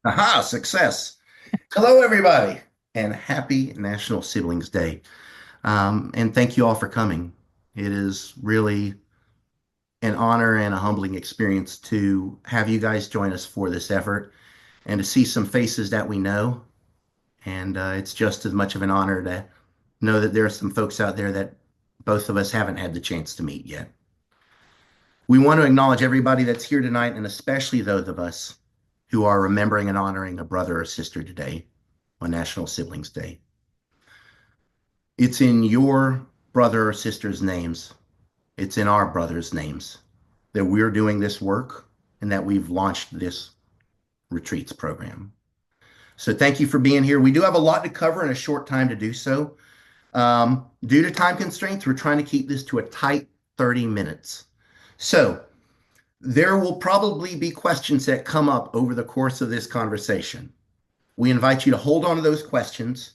Aha, success. Hello, everybody, and happy National Siblings Day. And thank you all for coming. It is really an honor and a humbling experience to have you guys join us for this effort and to see some faces that we know. And it's just as much of an honor to know that there are some folks out there that both of us haven't had the chance to meet yet. We want to acknowledge everybody that's here tonight, and especially those of us who are remembering and honoring a brother or sister today on National Siblings Day. It's in your brother or sister's names. It's in our brothers' names that we're doing this work and that we've launched this retreats program. So thank you for being here. We do have a lot to cover in a short time to do so. Due to time constraints, we're trying to keep this to a tight 30 minutes. So there will probably be questions that come up over the course of this conversation. We invite you to hold on to those questions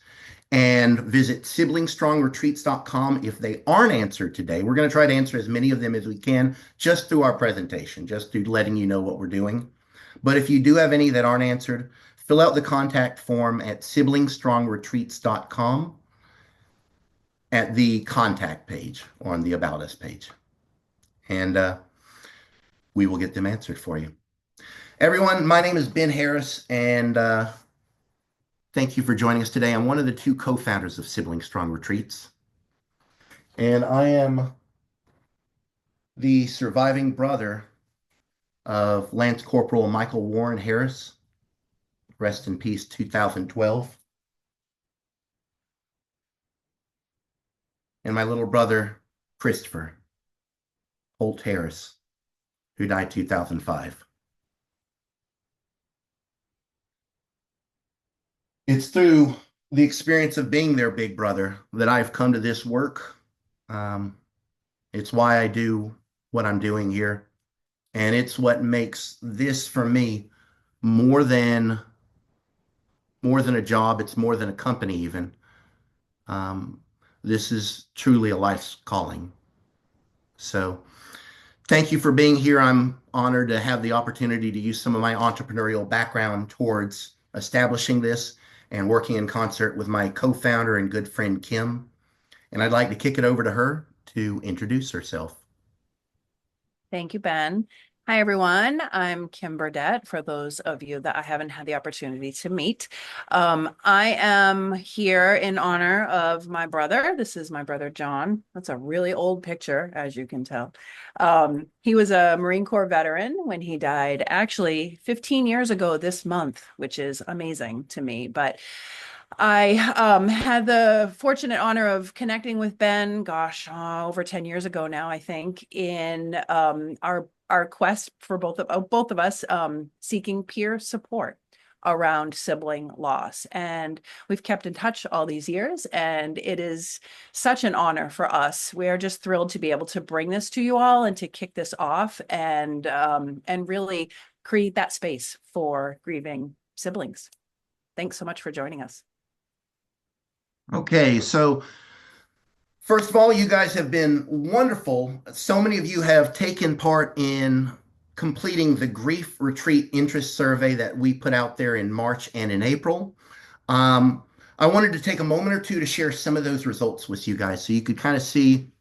and visit siblingstrongretreats.com if they aren't answered today. We're going to try to answer as many of them as we can just through our presentation, just through letting you know what we're doing. But if you do have any that aren't answered, fill out the contact form at siblingstrongretreats.com at the contact page or on the About Us page. And we will get them answered for you. Everyone, my name is Ben Harris, and thank you for joining us today. I'm one of the two co-founders of Sibling Strong Retreats, and I am the surviving brother of Lance Corporal Michael Warren Harris. Rest in peace, 2012. And my little brother, Christopher Holt Harris, who died 2005. It's through the experience of being their big brother that I've come to this work. It's why I do what I'm doing here. And it's what makes this for me more than a job. It's more than a company even. This is truly a life's calling. So thank you for being here. I'm honored to have the opportunity to use some of my entrepreneurial background towards establishing this and working in concert with my co-founder and good friend, Kim. And I'd like to kick it over to her to introduce herself. Thank you, Ben. Hi, everyone. I'm Kim Burdett, for those of you that I haven't had the opportunity to meet. I am here in honor of my brother. This is my brother, John. That's a really old picture, as you can tell. He was a Marine Corps veteran when he died, actually 15 years ago this month, which is amazing to me. But I had the fortunate honor of connecting with Ben, over 10 years ago now, I think, in our quest for both of us seeking peer support around sibling loss. And we've kept in touch all these years, and it is such an honor for us. We are just thrilled to be able to bring this to you all and to kick this off and really create that space for grieving siblings. Thanks so much for joining us. Okay, so first of all, you guys have been wonderful. So many of you have taken part in completing the Grief Retreat Interest Survey that we put out there in March and in April. I wanted to take a moment or two to share some of those results with you guys so you could kind of see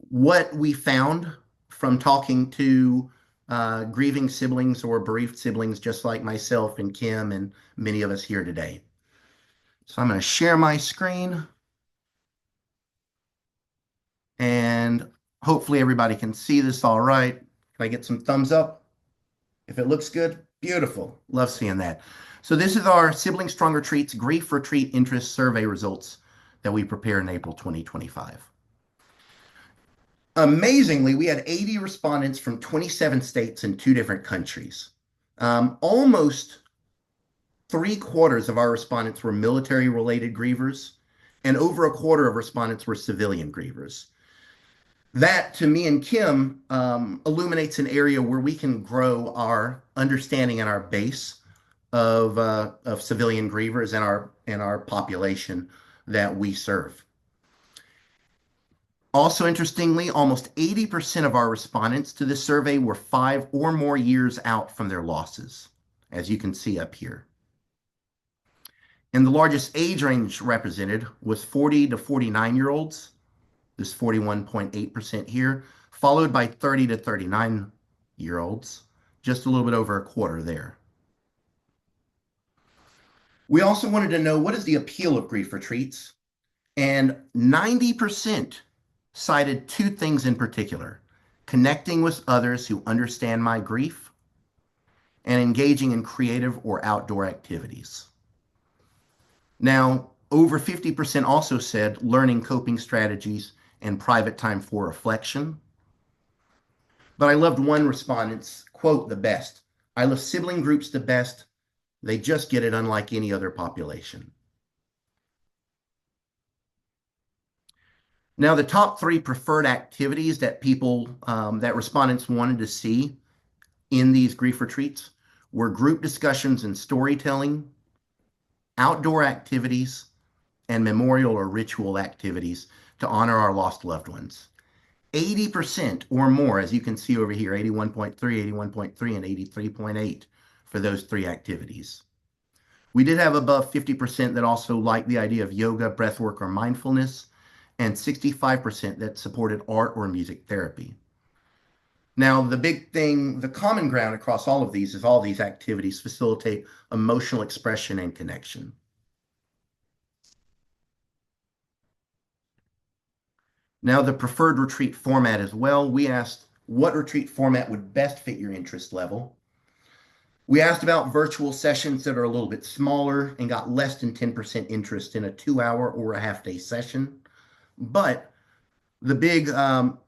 what we found from talking to grieving siblings or bereaved siblings just like myself and Kim and many of us here today. So I'm going to share my screen. And hopefully everybody can see this all right. Can I get some thumbs up? If it looks good, beautiful. Love seeing that. So this is our Sibling Strong Retreats Grief Retreat Interest Survey results that we prepare in April 2025. Amazingly, we had 80 respondents from 27 states and 2 different countries. Almost 3/4 of our respondents were military-related grievers, and over 1/4 of respondents were civilian grievers. That, to me and Kim, illuminates an area where we can grow our understanding and our base of civilian grievers and our population that we serve. Also, interestingly, almost 80% of our respondents to this survey were 5 or more years out from their losses, as you can see up here. And the largest age range represented was 40 to 49-year-olds, this 41.8% here, followed by 30 to 39-year-olds, just a little bit over a quarter there. We also wanted to know what is the appeal of grief retreats, and 90% cited two things in particular: connecting with others who understand my grief and engaging in creative or outdoor activities. Now, over 50% also said learning coping strategies and private time for reflection. But I loved one respondent's quote the best: I love sibling groups the best. They just get it unlike any other population. Now, the top three preferred activities that that respondents wanted to see in these grief retreats were group discussions and storytelling, outdoor activities, and memorial or ritual activities to honor our lost loved ones. 80% or more, as you can see over here, 81.3, 81.3, and 83.8 for those three activities. We did have above 50% that also liked the idea of yoga, breathwork, or mindfulness, and 65% that supported art or music therapy. Now, the big thing, the common ground across all of these is all these activities facilitate emotional expression and connection. Now, the preferred retreat format as well. We asked what retreat format would best fit your interest level. We asked about virtual sessions that are a little bit smaller and got less than 10% interest in a 2 hour or a half day session. But the big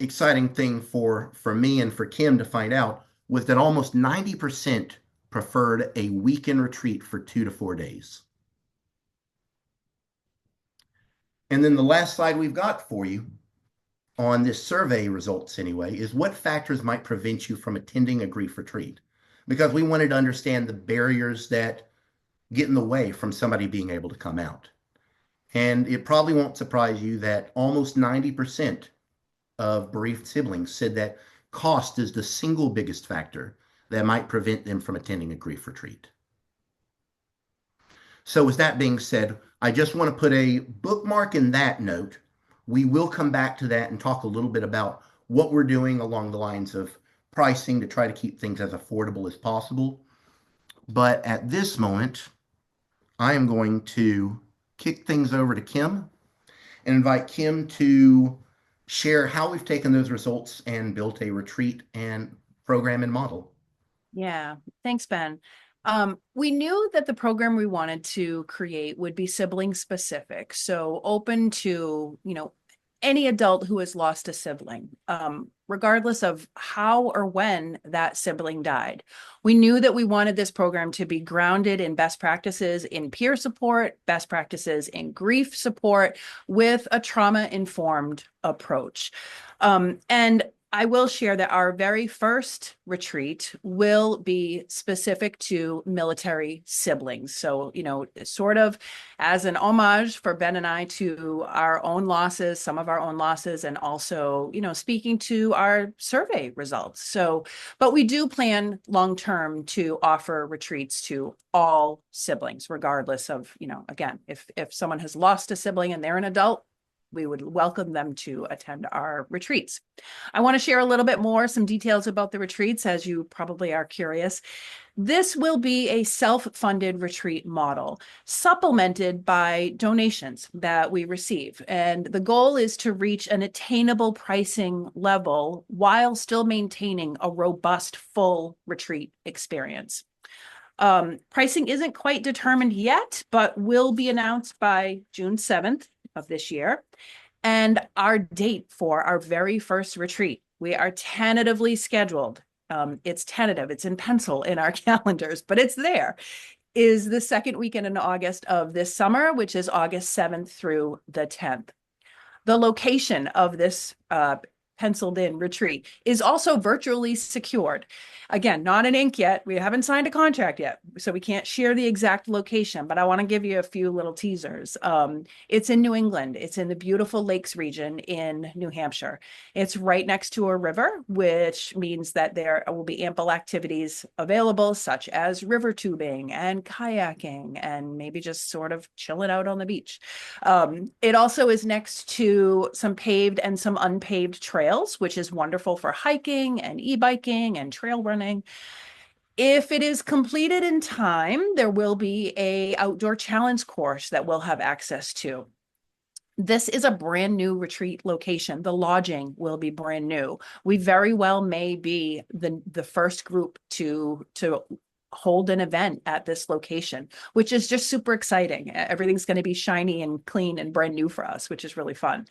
exciting thing for me and for Kim to find out was that almost 90% preferred a weekend retreat for 2 to 4 days. And then the last slide we've got for you on this survey results anyway is what factors might prevent you from attending a grief retreat, because we wanted to understand the barriers that get in the way from somebody being able to come out. And it probably won't surprise you that almost 90% of bereaved siblings said that cost is the single biggest factor that might prevent them from attending a grief retreat. So with that being said, I just want to put a bookmark in that note. We will come back to that and talk a little bit about what we're doing along the lines of pricing to try to keep things as affordable as possible. But at this moment, I am going to kick things over to Kim and invite Kim to share how we've taken those results and built a retreat and program and model. Yeah, thanks, Ben. We knew that the program we wanted to create would be sibling specific, so open to, any adult who has lost a sibling, regardless of how or when that sibling died. We knew that we wanted this program to be grounded in best practices in peer support, best practices in grief support, with a trauma-informed approach. And I will share that our very first retreat will be specific to military siblings. So, sort of as an homage for Ben and I to our own losses, some of our own losses, and also, speaking to our survey results. So, but we do plan long-term to offer retreats to all siblings, regardless of, again, if someone has lost a sibling and they're an adult, we would welcome them to attend our retreats. I want to share a little bit more, some details about the retreats, as you probably are curious. This will be a self-funded retreat model, supplemented by donations that we receive. And the goal is to reach an attainable pricing level while still maintaining a robust, full retreat experience. Pricing isn't quite determined yet, but will be announced by June 7th of this year. And our date for our very first retreat, we are tentatively scheduled. It's tentative, it's in pencil in our calendars, but it's there, is the second weekend in August of this summer, which is August 7th through the 10th. The location of this penciled in retreat is also virtually secured. Again, not in ink yet. We haven't signed a contract yet, so we can't share the exact location, but I want to give you a few little teasers. It's in New England. It's in the beautiful Lakes region in New Hampshire. It's right next to a river, which means that there will be ample activities available, such as river tubing and kayaking, and maybe just sort of chilling out on the beach. It also is next to some paved and some unpaved trails, which is wonderful for hiking and e-biking and trail running. If it is completed in time, there will be a outdoor challenge course that we'll have access to. This is a brand new retreat location. The lodging will be brand new. We very well may be the first group to hold an event at this location, which is just super exciting. Everything's going to be shiny and clean and brand new for us, which is really fun.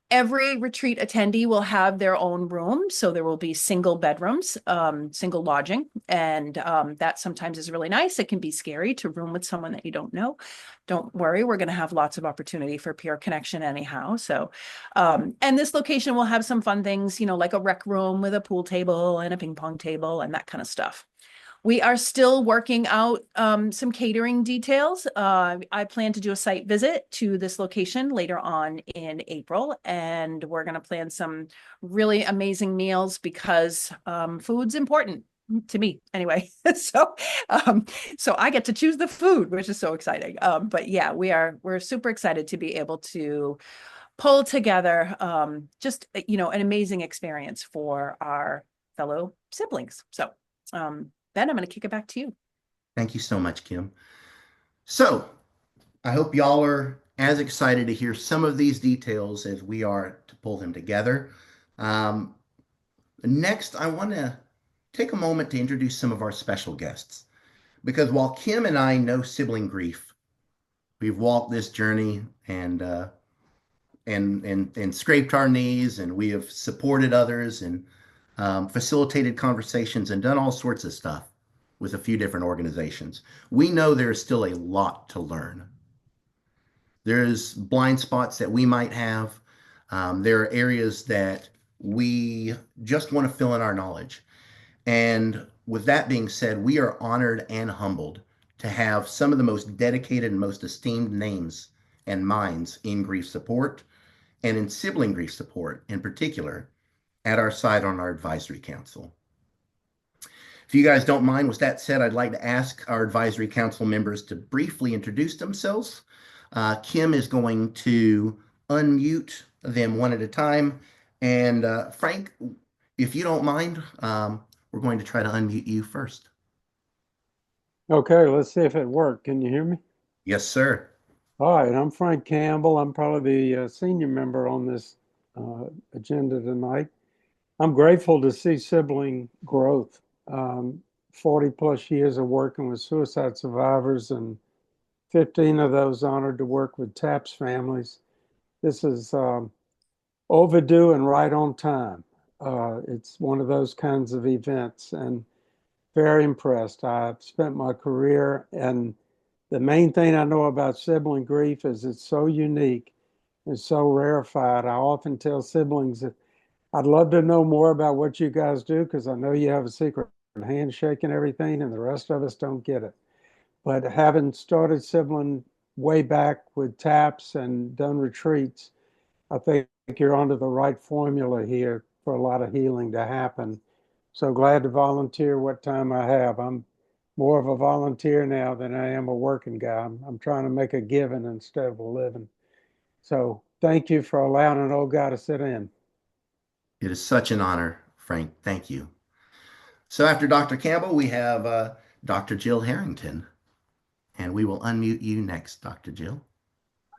Every retreat attendee will have their own room. So there will be single bedrooms, single lodging. And that sometimes is really nice. It can be scary to room with someone that you don't know. Don't worry, we're going to have lots of opportunity for peer connection anyhow. So, and this location will have some fun things, like a rec room with a pool table and a ping pong table and that kind of stuff. We are still working out some catering details. I plan to do a site visit to this location later on in April, and we're going to plan some really amazing meals because food's important to me anyway. So, so I get to choose the food, which is so exciting. But yeah, we're super excited to be able to pull together just an amazing experience for our fellow siblings. So, Ben, I'm going to kick it back to you. Thank you so much, Kim. So I hope y'all are as excited to hear some of these details as we are to pull them together. Um, Next, I want to take a moment to introduce some of our special guests. Because while Kim and I know sibling grief, we've walked this journey and scraped our knees, and we have supported others and facilitated conversations and done all sorts of stuff with a few different organizations. We know there is still a lot to learn. There's blind spots that we might have. There are areas that we just want to fill in our knowledge. And with that being said, we are honored and humbled to have some of the most dedicated and most esteemed names and minds in grief support and in sibling grief support in particular at our side on our advisory council. If you guys don't mind, with that said, I'd like to ask our advisory council members to briefly introduce themselves. Kim is going to unmute them one at a time. And Frank, if you don't mind, we're going to try to unmute you first. Okay, let's see if it worked. Can you hear me? Yes, sir. All right, I'm Frank Campbell. I'm probably the senior member on this agenda tonight. I'm grateful to see sibling growth. 40 plus years of working with suicide survivors and 15 of those honored to work with TAPS families. This is overdue and right on time. It's one of those kinds of events and very impressed. I've spent my career, and the main thing I know about sibling grief is it's so unique and so rarefied. I often tell siblings that I'd love to know more about what you guys do because I know you have a secret handshake and everything, and the rest of us don't get it. But having started sibling way back with TAPS and done retreats, I think you're onto the right formula here for a lot of healing to happen. So glad to volunteer what time I have. I'm more of a volunteer now than I am a working guy. I'm trying to make a giving instead of a living. So thank you for allowing an old guy to sit in. It is such an honor, Frank. Thank you. So after Dr. Campbell, we have Dr. Jill Harrington, and we will unmute you next, Dr. Jill.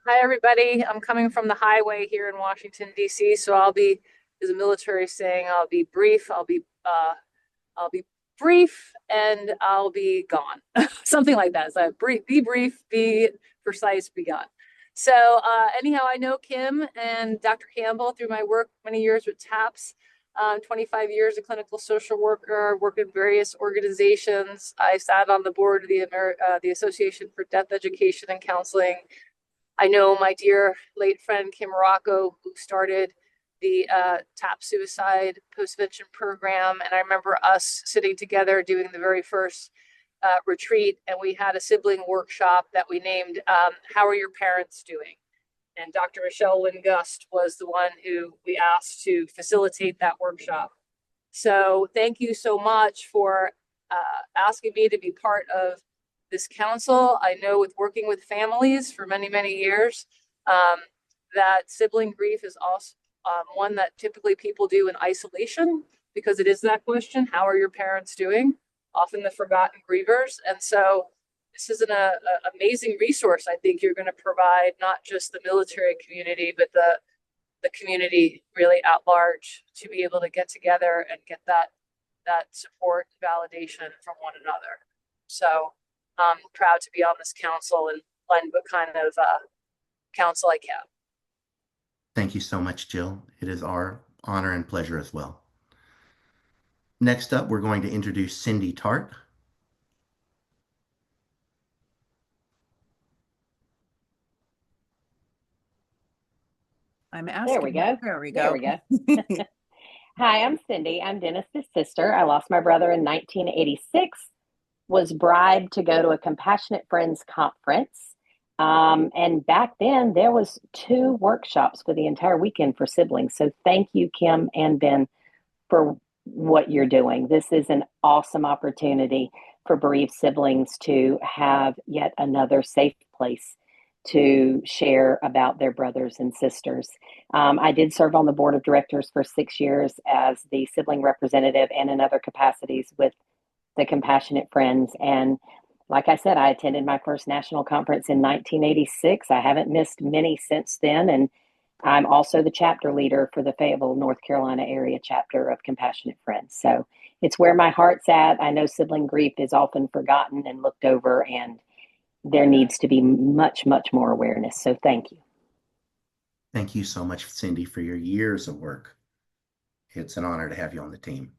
Hi, everybody. I'm coming from the highway here in Washington, D.C. So I'll be, as a military saying, I'll be brief. I'll be brief, and I'll be gone. Something like that. So be brief, be precise, be gone. So anyhow, I know Kim and Dr. Campbell through my work, many years with TAPS. 25 years a clinical social worker, worked in various organizations. I sat on the board of the Association for Death Education and Counseling. I know my dear late friend Kim Morocco, who started the TAP suicide postvention program. And I remember us sitting together doing the very first retreat, and we had a sibling workshop that we named How Are Your Parents Doing? And Dr. Michelle Lingust was the one who we asked to facilitate that workshop. So thank you so much for asking me to be part of this council. I know with working with families for many, many years, that sibling grief is also one that typically people do in isolation, because it is that question, how are your parents doing? Often the forgotten grievers. And so this is an amazing resource I think you're going to provide, not just the military community, but the community really at large, to be able to get together and get that support and validation from one another. So I'm proud to be on this council and lend what kind of counsel I can. Thank you so much, Jill. It is our honor and pleasure as well. Next up, we're going to introduce Cindy Tart. I'm asking. There we go. There we There go. we go. Hi, I'm Cindy. I'm Dennis's sister. I lost my brother in 1986, was bribed to go to a Compassionate Friends conference. And back then there was 2 workshops for the entire weekend for siblings. So thank you, Kim and Ben, for what you're doing. This is an awesome opportunity for bereaved siblings to have yet another safe place to share about their brothers and sisters. I did serve on the board of directors for 6 years as the sibling representative and in other capacities with the Compassionate Friends. And like I said, I attended my first national conference in 1986. I haven't missed many since then. And I'm also the chapter leader for the Fayetteville, North Carolina area chapter of Compassionate Friends. So it's where my heart's at. I know sibling grief is often forgotten and looked over, and there needs to be much, much more awareness. So thank you. Thank you so much, Cindy, for your years of work. It's an honor to have you on the team.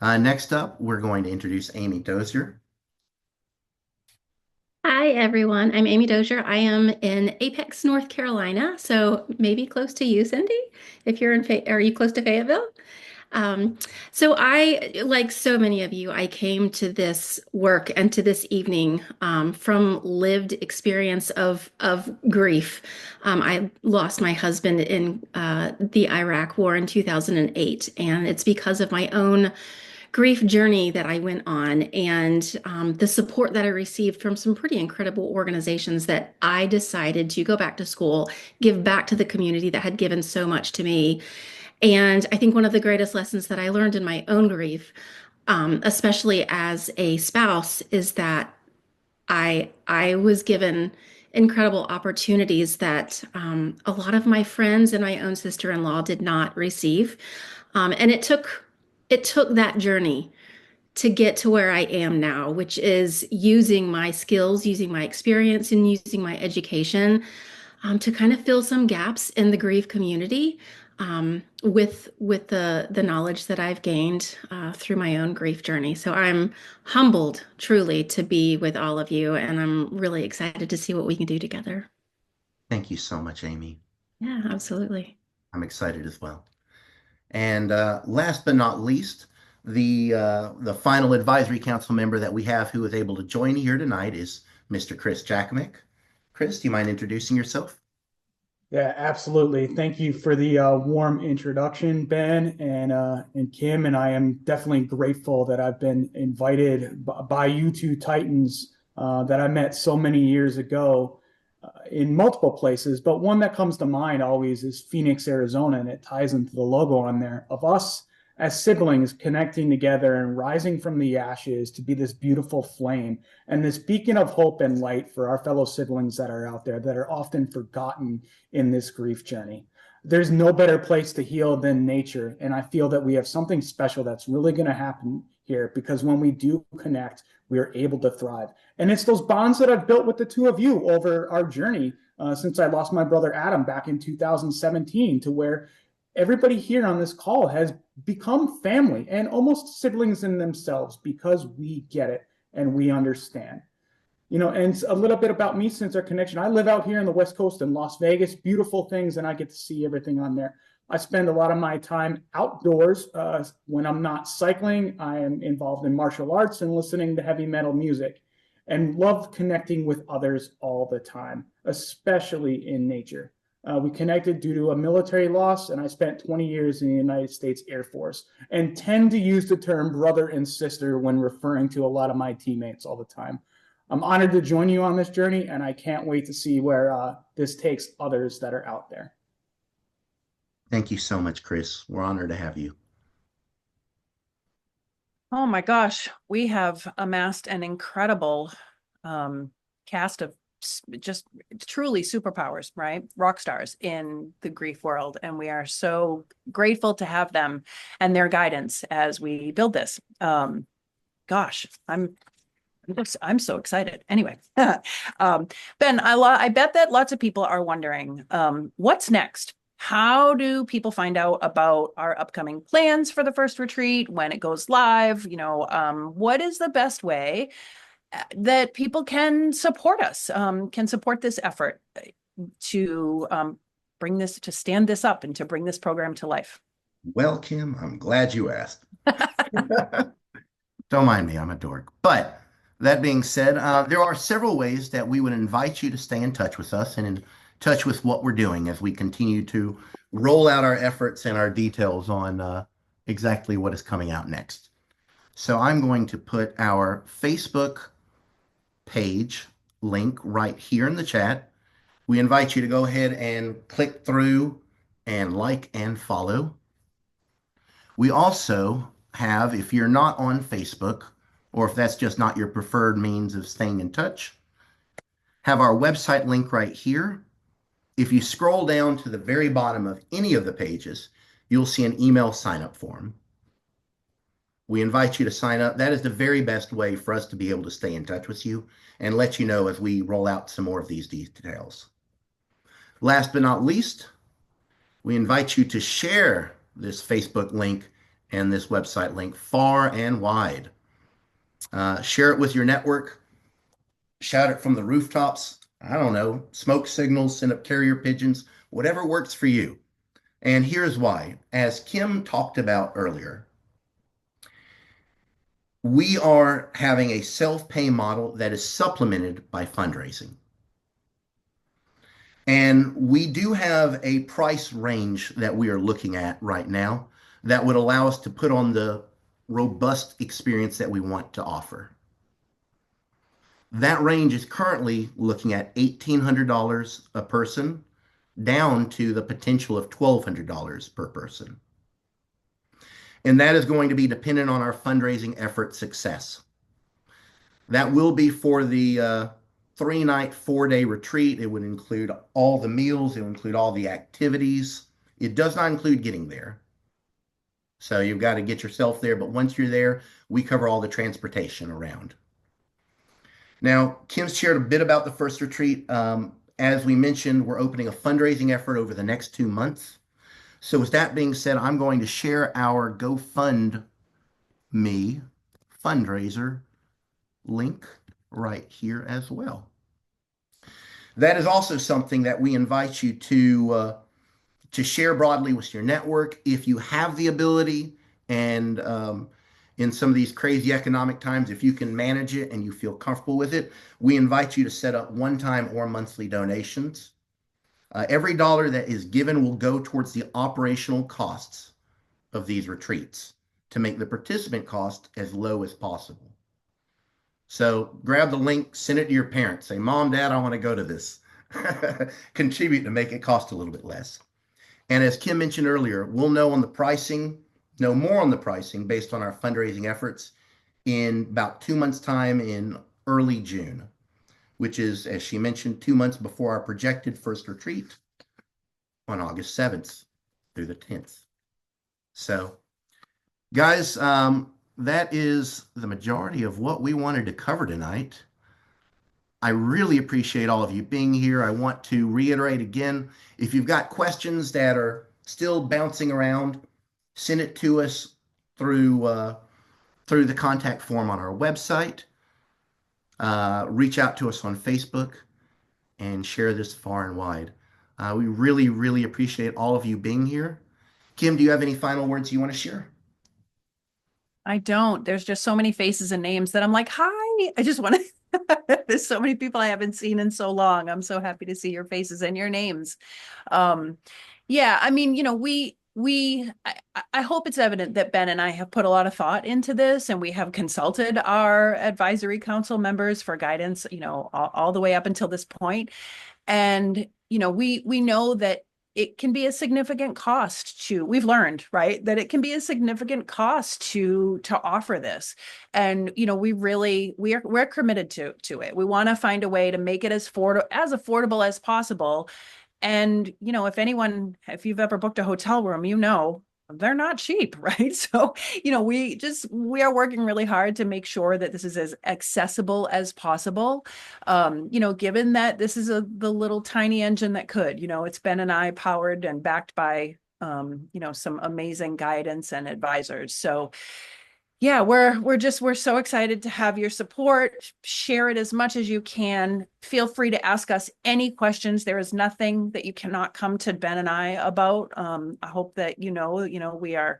Next up, we're going to introduce Amy Dozier. Hi, everyone. I'm Amy Dozier. I am in Apex, North Carolina, so maybe close to you, Cindy, if you're in are you close to Fayetteville? So I, like so many of you, I came to this work and to this evening from lived experience of grief. I lost my husband in the Iraq War in 2008, and it's because of my own grief journey that I went on, and the support that I received from some pretty incredible organizations, that I decided to go back to school, give back to the community that had given so much to me. And I think one of the greatest lessons that I learned in my own grief, especially as a spouse, is that I was given incredible opportunities that a lot of my friends and my own sister-in-law did not receive. And it took that journey to get to where I am now, which is using my skills, using my experience, and using my education to kind of fill some gaps in the grief community with the knowledge that I've gained through my own grief journey. So I'm humbled truly to be with all of you, and I'm really excited to see what we can do together. Thank you so much, Amy. Yeah, absolutely. I'm excited as well. And last but not least, the final advisory council member that we have who is able to join here tonight is Mr. Chris Jackamick. Chris, do you mind introducing yourself? Yeah, absolutely. Thank you for the warm introduction, Ben and Kim. And I am definitely grateful that I've been invited by you two Titans that I met so many years ago in multiple places. But one that comes to mind always is Phoenix, Arizona, and it ties into the logo on there of us as siblings connecting together and rising from the ashes to be this beautiful flame and this beacon of hope and light for our fellow siblings that are out there that are often forgotten in this grief journey. There's no better place to heal than nature. And I feel that we have something special that's really going to happen here, because when we do connect, we are able to thrive. And it's those bonds that I've built with the two of you over our journey since I lost my brother Adam back in 2017, to where everybody here on this call has become family and almost siblings in themselves, because we get it and we understand. You know, and a little bit about me since our connection. I live out here in the West Coast in Las Vegas, beautiful things, and I get to see everything on there. I spend a lot of my time outdoors. When I'm not cycling, I am involved in martial arts and listening to heavy metal music, and love connecting with others all the time, especially in nature. We connected due to a military loss, and I spent 20 years in the United States Air Force and tend to use the term brother and sister when referring to a lot of my teammates all the time. I'm honored to join you on this journey, and I can't wait to see where this takes others that are out there. Thank you so much, Chris. We're honored to have you. Oh my gosh, we have amassed an incredible cast of just truly superpowers, right? Rock stars in the grief world. And we are so grateful to have them and their guidance as we build this. Gosh, I'm so excited. Anyway, Ben, I bet that lots of people are wondering, what's next? How do people find out about our upcoming plans for the first retreat, when it goes live? What is the best way that people can support us, can support this effort to to stand this up and to bring this program to life? Well, Kim, I'm glad you asked. Don't mind me, I'm a dork. But that being said, there are several ways that we would invite you to stay in touch with us and in touch with what we're doing as we continue to roll out our efforts and our details on exactly what is coming out next. So I'm going to put our Facebook page link right here in the chat. We invite you to go ahead and click through and like and follow. We also have, if you're not on Facebook, or if that's just not your preferred means of staying in touch, have our website link right here. If you scroll down to the very bottom of any of the pages, you'll see an email sign-up form. We invite you to sign up. That is the very best way for us to be able to stay in touch with you and let you know as we roll out some more of these details. Last but not least, we invite you to share this Facebook link and this website link far and wide. Share it with your network. Shout it from the rooftops. I don't know, smoke signals, send up carrier pigeons, whatever works for you. And here's why. As Kim talked about earlier, we are having a self-pay model that is supplemented by fundraising. And we do have a price range that we are looking at right now that would allow us to put on the robust experience that we want to offer. That range is currently looking at $1,800 a person, down to the potential of $1,200 per person. And that is going to be dependent on our fundraising effort success. That will be for the 3-night, 4-day retreat. It would include all the meals. It would include all the activities. It does not include getting there. So you've got to get yourself there. But once you're there, we cover all the transportation around. Now, Kim shared a bit about the first retreat. As we mentioned, we're opening a fundraising effort over the next 2 months. So with that being said, I'm going to share our GoFundMe fundraiser link right here as well. That is also something that we invite you to share broadly with your network if you have the ability, and in some of these crazy economic times, if you can manage it and you feel comfortable with it, we invite you to set up one-time or monthly donations. Every dollar that is given will go towards the operational costs of these retreats to make the participant cost as low as possible. So grab the link, send it to your parents. Say, Mom, Dad, I want to go to this. Contribute to make it cost a little bit less. And as Kim mentioned earlier, we'll know more on the pricing based on our fundraising efforts in about 2 months' time in early June, which is, as she mentioned, 2 months before our projected first retreat on August 7th through the 10th. So, guys, that is the majority of what we wanted to cover tonight. I really appreciate all of you being here. I want to reiterate again, if you've got questions that are still bouncing around, send it to us through the contact form on our website. Reach out to us on Facebook and share this far and wide. We really, really appreciate all of you being here. Kim, do you have any final words you want to share? I don't. There's just so many faces and names that I'm like, hi. I just want to. There's so many people I haven't seen in so long. I'm so happy to see your faces and your names. Um, yeah, I mean, I hope it's evident that Ben and I have put a lot of thought into this, and we have consulted our advisory council members for guidance, all the way up until this point. And, we know that it can be a significant cost to, we've learned, right, that it can be a significant cost to offer this. And, we're committed to it. We want to find a way to make it as affordable as possible. And, if you've ever booked a hotel room, they're not cheap, right? So, we are working really hard to make sure that this is as accessible as possible. Given that this is the little tiny engine that could, it's Ben and I powered and backed by, some amazing guidance and advisors. So, yeah, we're so excited to have your support. Share it as much as you can. Feel free to ask us any questions. There is nothing that you cannot come to Ben and I about. I hope that we are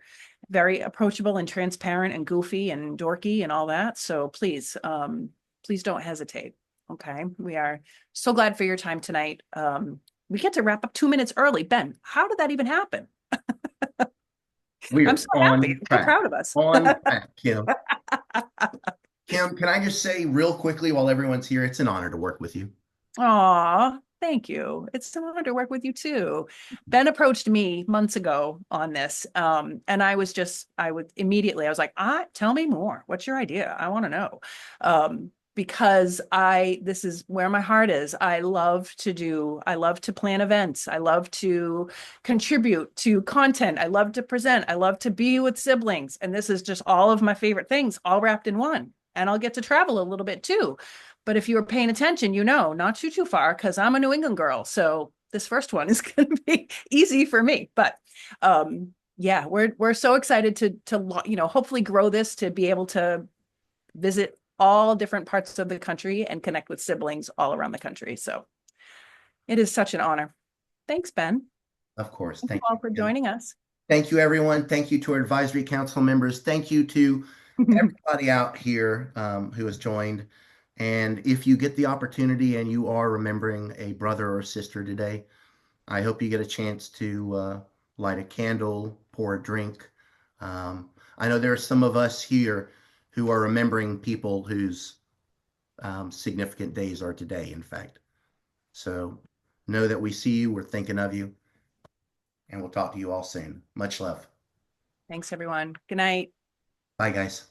very approachable and transparent and goofy and dorky and all that. So please don't hesitate. Okay. We are so glad for your time tonight. We get to wrap up 2 minutes early. Ben, how did that even happen? We I'm are so happy. on I'm so track. proud of us. On track, Kim. Kim, can I just say real quickly while everyone's here, it's an honor to work with you. Aw, thank you. It's an honor to work with you too. Ben approached me months ago on this. And I was immediately, I was like, tell me more. What's your idea? I want to know. Because this is where my heart is. I love to plan events. I love to contribute to content. I love to present. I love to be with siblings. And this is just all of my favorite things all wrapped in one. And I'll get to travel a little bit too. But if you were paying attention, not too far, because I'm a New England girl. So this first one is going to be easy for me. But yeah, we're so excited to hopefully grow this to be able to visit all different parts of the country and connect with siblings all around the country. So it is such an honor. Thanks, Ben. Of course. Thank Thank you all you, for Kim. joining us. Thank you, everyone. Thank you to our advisory council members. Thank you to everybody out here who has joined. And if you get the opportunity and you are remembering a brother or sister today, I hope you get a chance to light a candle, pour a drink. I know there are some of us here who are remembering people whose significant days are today, in fact. So know that we see you, we're thinking of you, and we'll talk to you all soon. Much love. Thanks, everyone. Good night. Bye, guys.